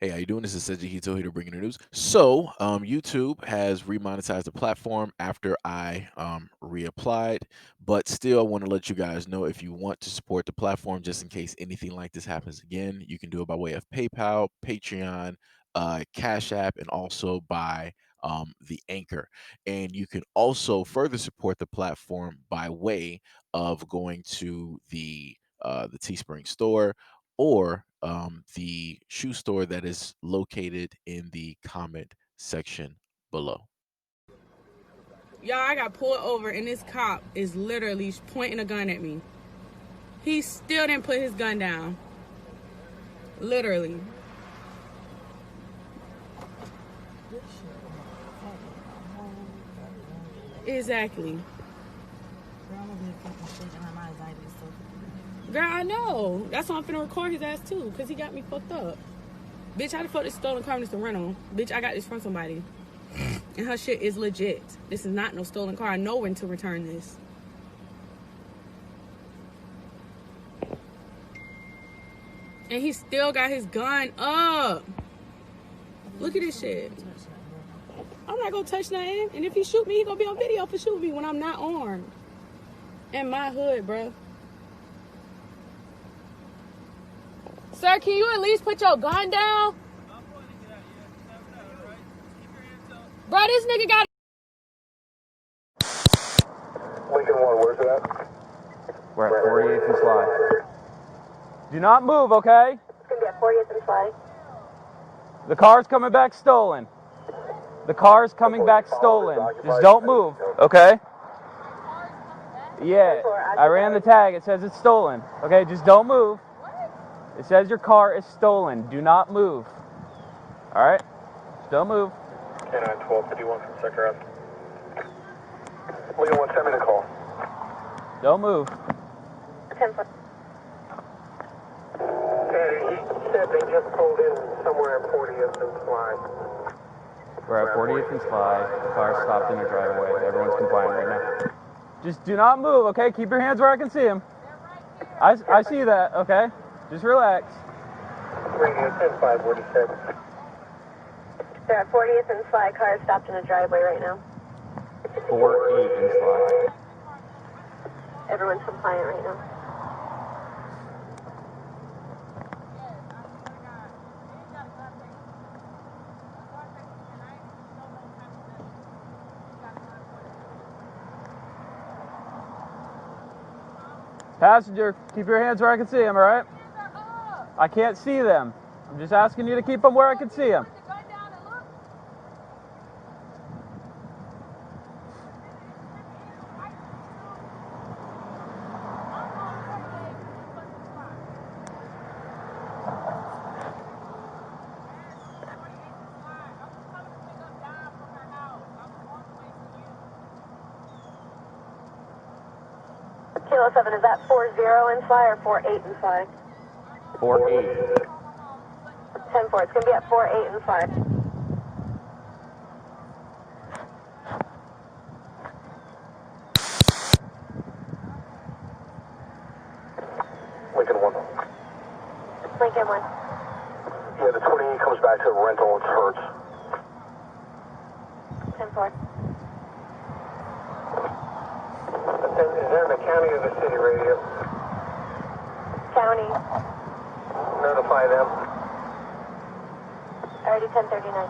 Hey, how you doing? This is SEIJIHITO here to bring you the news. So, YouTube has remonetized the platform after I reapplied, but still, I want to let you guys know if you want to support the platform, just in case anything like this happens again, you can do it by way of PayPal, Patreon, Cash App, and also by the Anchor. And you can also further support the platform by way of going to the Teespring store or the shoe store that is located in the comment section below. Y'all, I got pulled over and this cop is literally pointing a gun at me. He still didn't put his gun down. Literally. Exactly. Girl, I know. That's why I'm finna record his ass too, because he got me fucked up. Bitch, how the fuck this stolen car is a rental? Bitch, I got this from somebody. And her shit is legit. This is not no stolen car. I know when to return this. And he still got his gun up. Look at this shit. I'm not gonna touch nothing. And if he shoot me, he gonna be on video for shooting me when I'm not armed. In my hood, bro. Sir, can you at least put your gun down? Bro, this nigga got... Lincoln 1, where's it at? We're at 48th and Sly. Do not move, okay? It's going to be at 40th and Sly. The car's coming back stolen. The car's coming back stolen. Just don't move, okay? Yeah, I ran the tag. It says it's stolen. Okay, just don't move. It says your car is stolen. Do not move. All right? Just don't move. K9 1251 from Sector F. Lincoln 1, send me the call. Don't move. 10 foot. He said they just pulled in somewhere at 40th and Sly. We're at 40th and Sly. The car stopped in a driveway. Everyone's compliant right now. Just do not move, okay? Keep your hands where I can see them. I see that, okay? Just relax. Radio 10-5, what he said. They're at 40th and Sly. Car is stopped in a driveway right now. 4-8 and Sly. Everyone's compliant right now. Passenger, keep your hands where I can see them, all right? I can't see them. I'm just asking you to keep them where I can see them. Kilo 7, is that 40 in Sly or 48 in Sly? 4-8. 10-4, it's going to be at 48 in Sly. Lincoln 1. Lincoln 1. Yeah, the 28 comes back to rental, it's Hertz. 10-4. Is there in the county or the city radio? County. Notify them. Already 1039.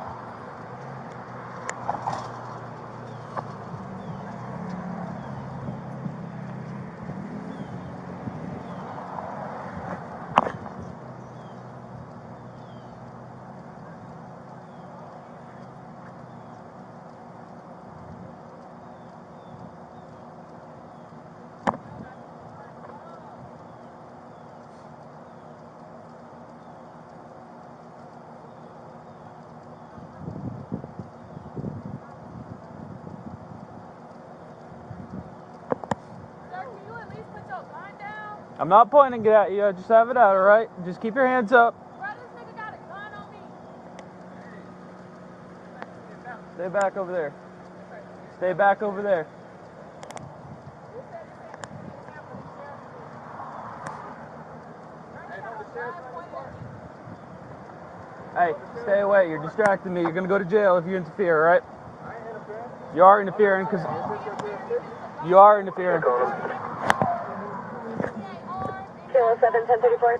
I'm not pointing it at you. I just have it out, all right? Just keep your hands up. Bro, this nigga got a gun on me. Stay back over there. Stay back over there. Hey, stay away. You're distracting me. You're going to go to jail if you interfere, all right? You are interfering because... You are interfering. Kilo 7, 1034.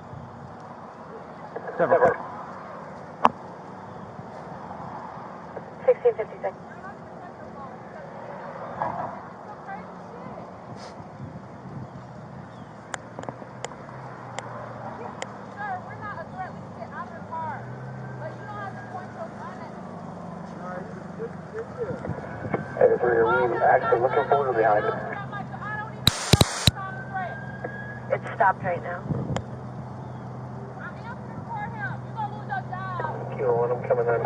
1656. We're actually looking forward to behind it. It's stopped right now. Kilo 1, I'm coming on.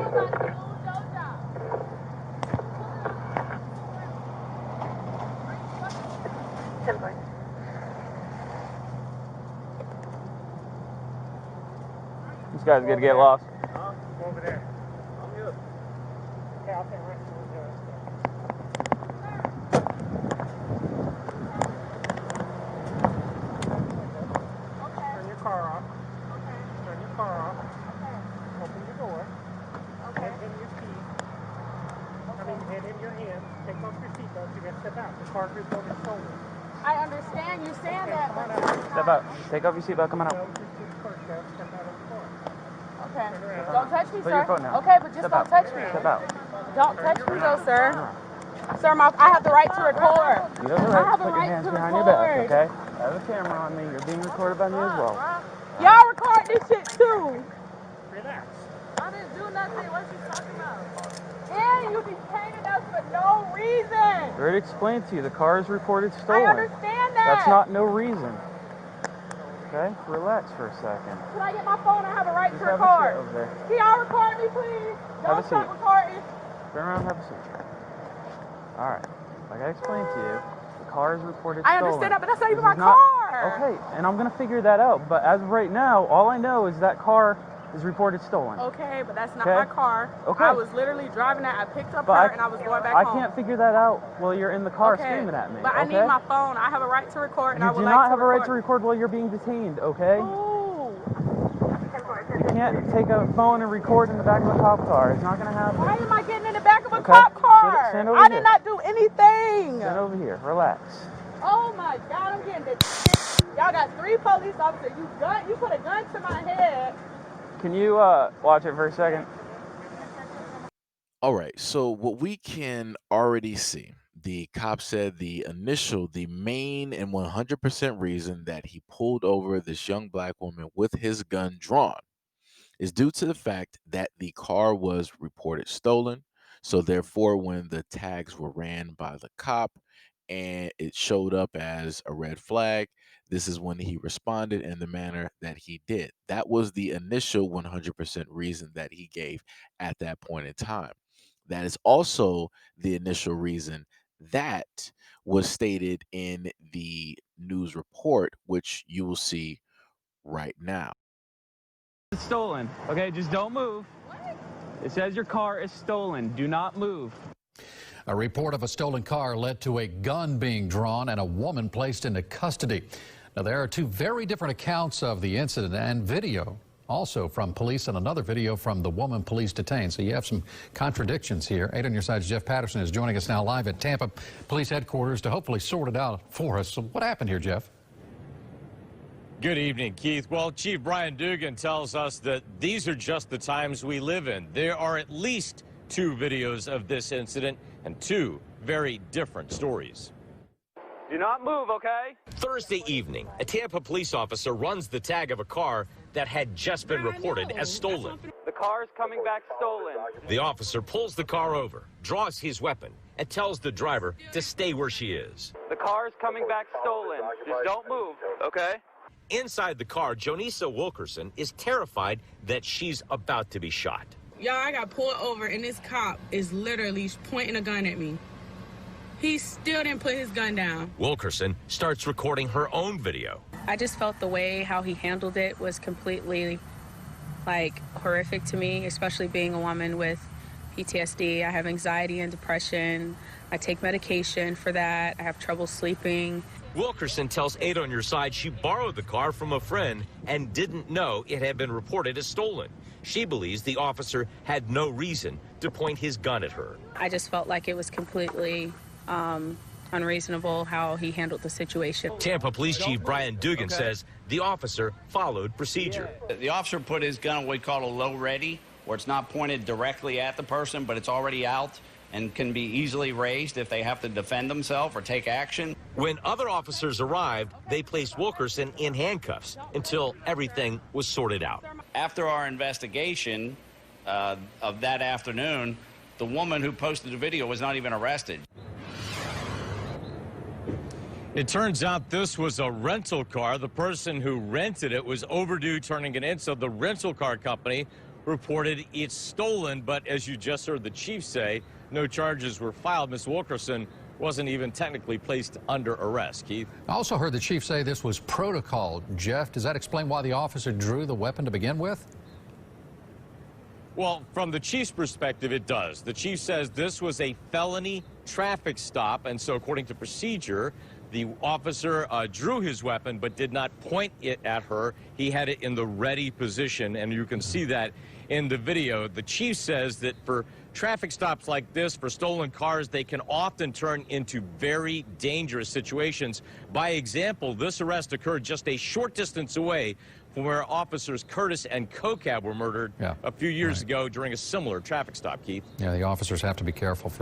10 points. This guy's going to get lost. Over there. I'm good. Okay, I'll take right to there. Turn your car off. Turn your car off. Open your door. Hand him your key. Hand him your hand. Take off your seatbelt. You got to step out. The car's reported stolen. I understand you saying that, Come on but... out. Step out. Take off your seatbelt. Come on out. Step out of the car. Okay. Turn around. Don't touch me, Put sir. your foot down. Okay, but just Step don't out. touch me. Step out. Don't touch me, though, sir. Sir, I have the right to record. You have the I right have to the put your right hands to behind your back, record. okay? I have a camera on me. You're being recorded by me as well. Y'all record this shit, too. Relax. I didn't do nothing. What you talking about? And you detaining us for no reason. I already explained to you. The car is reported stolen. I understand that. That's not no reason. Okay? Relax for a second. Can I get my phone? I have a right Just to have a seat record. over there. Can y'all record me, please? Have a Don't stop seat. recording. Turn around and have a seat. Alright. Like I explained to you, the car is reported I stolen. understand that, but that's not even This my is not- car. Okay, and I'm going to figure that out. But as of right now, all I know is that car is reported stolen. Okay, but that's not Okay. my car. Okay. I was literally driving that. I picked up But her and I was going back I home. can't figure that out while you're in the car Okay, screaming at me. But I okay? need my phone. I have a right to record, and I You would do like not to have a right record. to record while you're being detained, okay? Ooh. You can't take a phone and record in the back of a cop car. It's not going to happen. Why am I getting in the back of a Okay. cop car? Stand over I here. did not do anything. Stand over here. Relax. Oh my God, I'm getting this. Y'all got 3 police officers. You put a gun to my head. Can you watch it for a second? All right. So what we can already see, the cop said the main and 100% reason that he pulled over this young black woman with his gun drawn is due to the fact that the car was reported stolen. So therefore, when the tags were ran by the cop and it showed up as a red flag, this is when he responded in the manner that he did. That was the initial 100% reason that he gave at that point in time. That is also the initial reason that was stated in the news report, which you will see right now. It's stolen. Okay, just don't move. What? It says your car is stolen. Do not move. A report of a stolen car led to a gun being drawn and a woman placed into custody. Now, there are 2 very different accounts of the incident and video also from police and another video from the woman police detained. So you have some contradictions here. 8 on your side's Jeff Patterson is joining us now live at Tampa Police Headquarters to hopefully sort it out for us. So what happened here, Jeff? Good evening, Keith. Well, Chief Brian Dugan tells us that these are just the times we live in. There are at least 2 videos of this incident and 2 very different stories. Do not move, okay? Thursday evening, a Tampa police officer runs the tag of a car that had just been reported as stolen. The car is coming back stolen. The officer pulls the car over, draws his weapon, and tells the driver to stay where she is. The car is coming back stolen. Just don't move, okay? Inside the car, Joneshia Wilkerson is terrified that she's about to be shot. Y'all, I got pulled over, and this cop is literally pointing a gun at me. He still didn't put his gun down. Wilkerson starts recording her own video. I just felt the way how he handled it was completely, horrific to me, especially being a woman with PTSD. I have anxiety and depression. I take medication for that. I have trouble sleeping. Wilkerson tells 8 on your side she borrowed the car from a friend and didn't know it had been reported as stolen. She believes the officer had no reason to point his gun at her. I just felt like it was completely unreasonable how he handled the situation. Tampa Police Chief Brian Dugan says the officer followed procedure. The officer put his gun on what we call a low ready, where it's not pointed directly at the person, but it's already out and can be easily raised if they have to defend themselves or take action. When other officers arrived, they placed Wilkerson in handcuffs until everything was sorted out. After our investigation of that afternoon, the woman who posted the video was not even arrested. It turns out this was a rental car. The person who rented it was overdue turning it in, so the rental car company reported it's stolen. But as you just heard the chief say, no charges were filed. Ms. Wilkerson wasn't even technically placed under arrest. Keith? I also heard the chief say this was protocol. Jeff, does that explain why the officer drew the weapon to begin with? Well, from the chief's perspective, it does. The chief says this was a felony traffic stop, and so according to procedure, the officer drew his weapon but did not point it at her. He had it in the ready position, and you can see that in the video. The chief says that for traffic stops like this, for stolen cars, they can often turn into very dangerous situations. By example, this arrest occurred just a short distance away from where officers Curtis and Cashapp were murdered a few years ago during a similar traffic stop, Keith. Yeah, the officers have to be careful.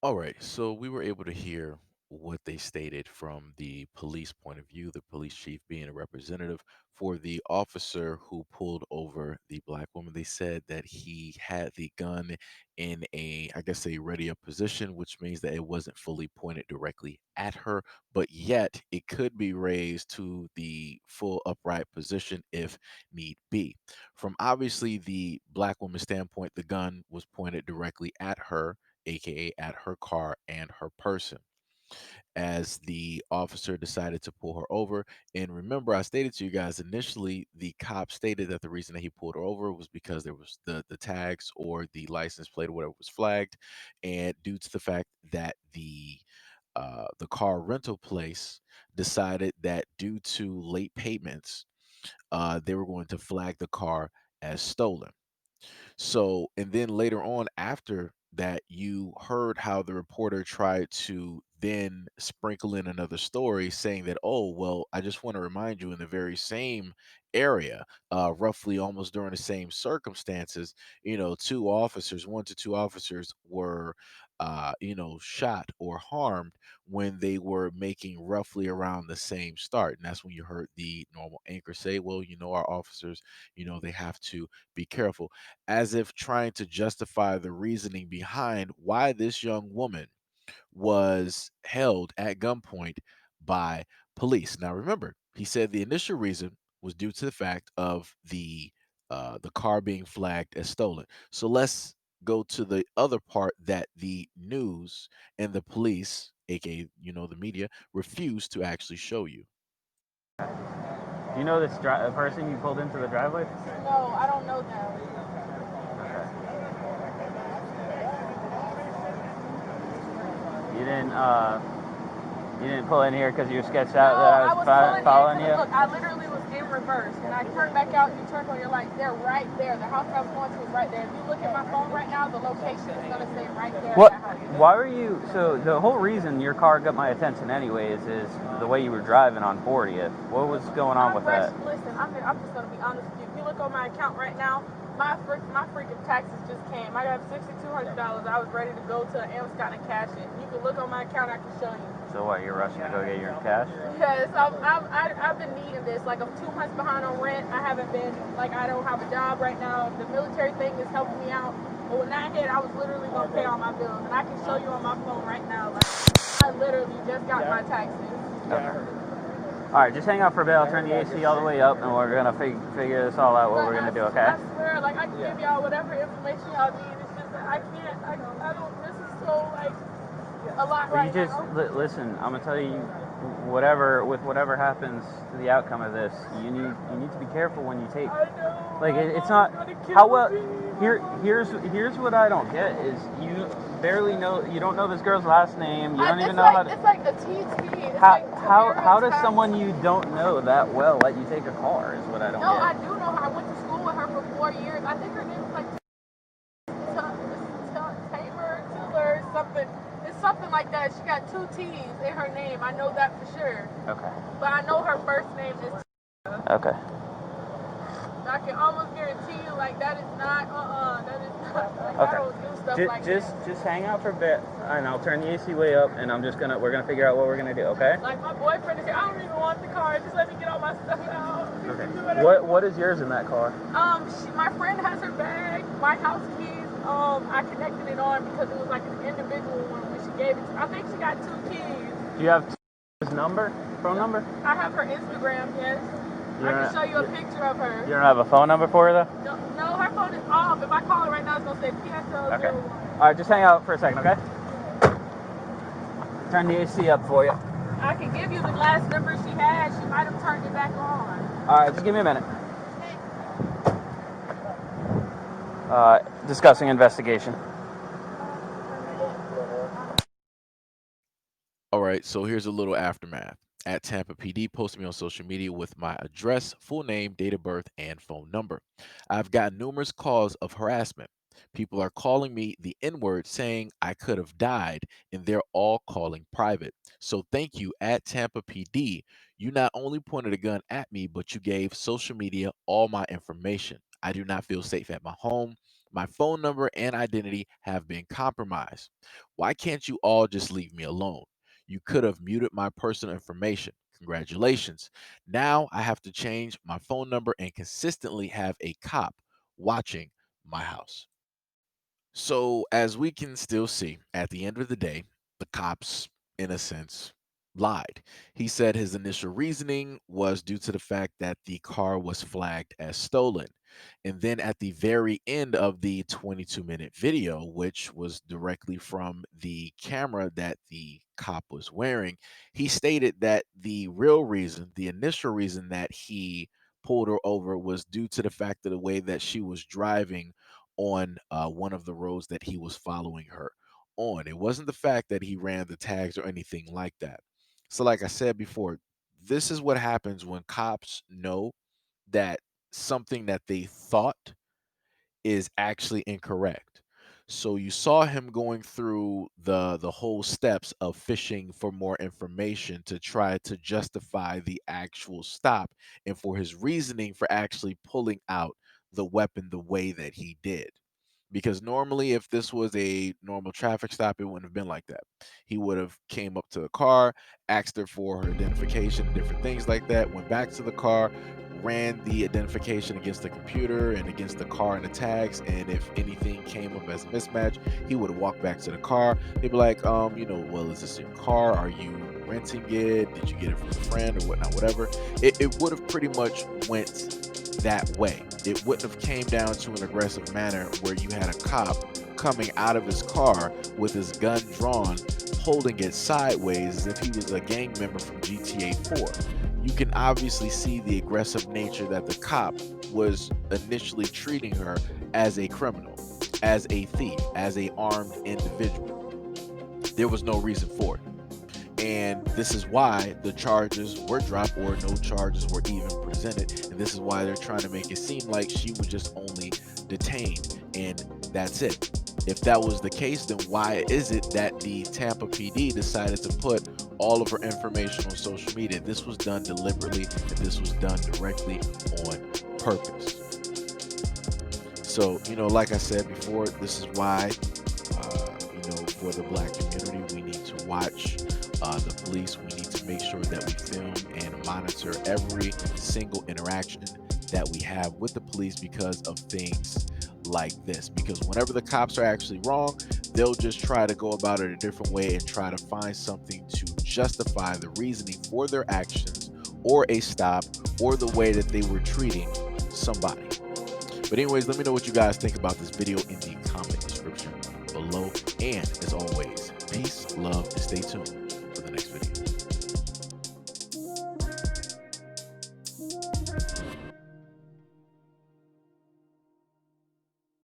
All right, so we were able to hear what they stated from the police point of view, the police chief being a representative for the officer who pulled over the black woman. They said that he had the gun in a, I guess, a ready up position, which means that it wasn't fully pointed directly at her, but yet it could be raised to the full upright position if need be. From obviously the black woman's standpoint, the gun was pointed directly at her, aka at her car and her person, as the officer decided to pull her over. And remember, I stated to you guys initially, the cop stated that the reason that he pulled her over was because there was the tags or the license plate or whatever was flagged, and due to the fact that the car rental place decided that due to late payments, they were going to flag the car as stolen. So, and then later on, after that, you heard how the reporter tried to then sprinkle in another story saying that, oh, well, I just want to remind you, in the very same area, roughly almost during the same circumstances, one to two officers were, shot or harmed when they were making roughly around the same start. And that's when you heard the normal anchor say, well, our officers, they have to be careful, as if trying to justify the reasoning behind why this young woman was held at gunpoint by police. Now, remember, he said the initial reason was due to the fact of the car being flagged as stolen. So let's go to the other part that the news and the police, aka the media, refused to actually show you. Do you know this person you pulled into the driveway? No, I don't know them. You didn't pull in here because you were sketched out that I was following you? Look, I literally was in reverse. When I turned back out, you turned on your light. They're right there. The house I was going to is right there. If you look at my phone right now, the location is going to say right there. What? Why were you? So the whole reason your car got my attention anyways is the way you were driving on 40th. What was going on with that? Listen, I'm just going to be honest with you. If you look on my account right now, my freaking taxes just came. I got $6,200. I was ready to go to Amscot and cash it. You can look on my account. I can show you. So what? You're rushing to go get your cash? Yes, I've been needing this. Like, I'm 2 months behind on rent. I don't have a job right now. The military thing is helping me out. But when that hit, I was literally going to pay all my bills. And I can show you on my phone right now. Like, I literally just got my taxes. Okay. All right, just hang out for a bit. I'll turn the AC all the way up, and we're going to figure this all out, what we're going to do, okay? I swear, like, I can give y'all whatever information y'all need. It's just that I can't, I don't, this is so, like, a lot right now. You just, listen, I'm going to tell you, whatever happens to the outcome of this, you need to be careful when you take, like, it's not, how well, here's what I don't get is you don't know this girl's last name, you don't even know how to, it's like the TT. How does someone you don't know that well let you take a car is what I don't get. No, I do know her. I went to years. I think her name was like Tamer, Tiller, something. It's something like that. She got 2 T's in her name. I know that for sure. Okay. But I know her first name is Okay. I can almost guarantee you, like, that is not, that is not, like, Okay. I don't do stuff like Just hang out for a bit, and I'll turn the AC way up, and we're gonna figure out what we're gonna do, okay? Like, my boyfriend is here. I don't even want the car. Just let me get all my stuff out. Okay. What is yours in that car? My friend has her bag, my house keys. I connected it on because it was like an individual one when she gave it to me. I think she got 2 keys. Do you have his number, phone number? I have her Instagram, yes. I can show you a picture of her. You don't have a phone number for her though? No, her phone is off. If I call her right now, it's gonna say PSL01. Okay. All right, just hang out for a second, okay? Turn the AC up for you. I can give you the last number she had. She might have turned it back on. All right, just give me a minute. Discussing investigation. All right, so here's a little aftermath. At Tampa PD posted me on social media with my address, full name, date of birth, and phone number. I've gotten numerous calls of harassment. People are calling me the N-word saying I could have died, and they're all calling private. So thank you at Tampa PD. You not only pointed a gun at me, but you gave social media all my information. I do not feel safe at my home. My phone number and identity have been compromised. Why can't you all just leave me alone? You could have muted my personal information. Congratulations. Now I have to change my phone number and consistently have a cop watching my house. So, as we can still see, at the end of the day, the cops, in a sense, lied. He said his initial reasoning was due to the fact that the car was flagged as stolen. And then at the very end of the 22-minute video, which was directly from the camera that the cop was wearing, he stated that the real reason, the initial reason that he pulled her over was due to the fact of the way that she was driving on one of the roads that he was following her on. It wasn't the fact that he ran the tags or anything like that. So, like I said before, this is what happens when cops know that something that they thought is actually incorrect. So you saw him going through the whole steps of fishing for more information to try to justify the actual stop and for his reasoning for actually pulling out the weapon the way that he did. Because normally if this was a normal traffic stop, it wouldn't have been like that. He would have came up to the car, asked her for her identification, different things like that, went back to the car, ran the identification against the computer and against the car and the tags, and if anything came up as a mismatch, he would walk back to the car. He'd be like, well, is this your car? Are you renting it? Did you get it from a friend or whatnot, whatever? It would have pretty much went that way. It wouldn't have came down to an aggressive manner where you had a cop coming out of his car with his gun drawn, holding it sideways as if he was a gang member from GTA 4. You can obviously see the aggressive nature that the cop was initially treating her as a criminal, as a thief, as a armed individual. There was no reason for it. And this is why the charges were dropped or no charges were even presented. And this is why they're trying to make it seem like she was just only detained and that's it. If that was the case, then why is it that the Tampa PD decided to put all of her information on social media? This was done deliberately and this was done directly on purpose. So, like I said before, this is why, for the Black community, we need to watch the police. We need to make sure that we film and monitor every single interaction that we have with the police because of things like this. Because whenever the cops are actually wrong, they'll just try to go about it a different way and try to find something to justify the reasoning for their actions or a stop or the way that they were treating somebody. But anyways, let me know what you guys think about this video in the comment description below. And as always, peace, love, and stay tuned.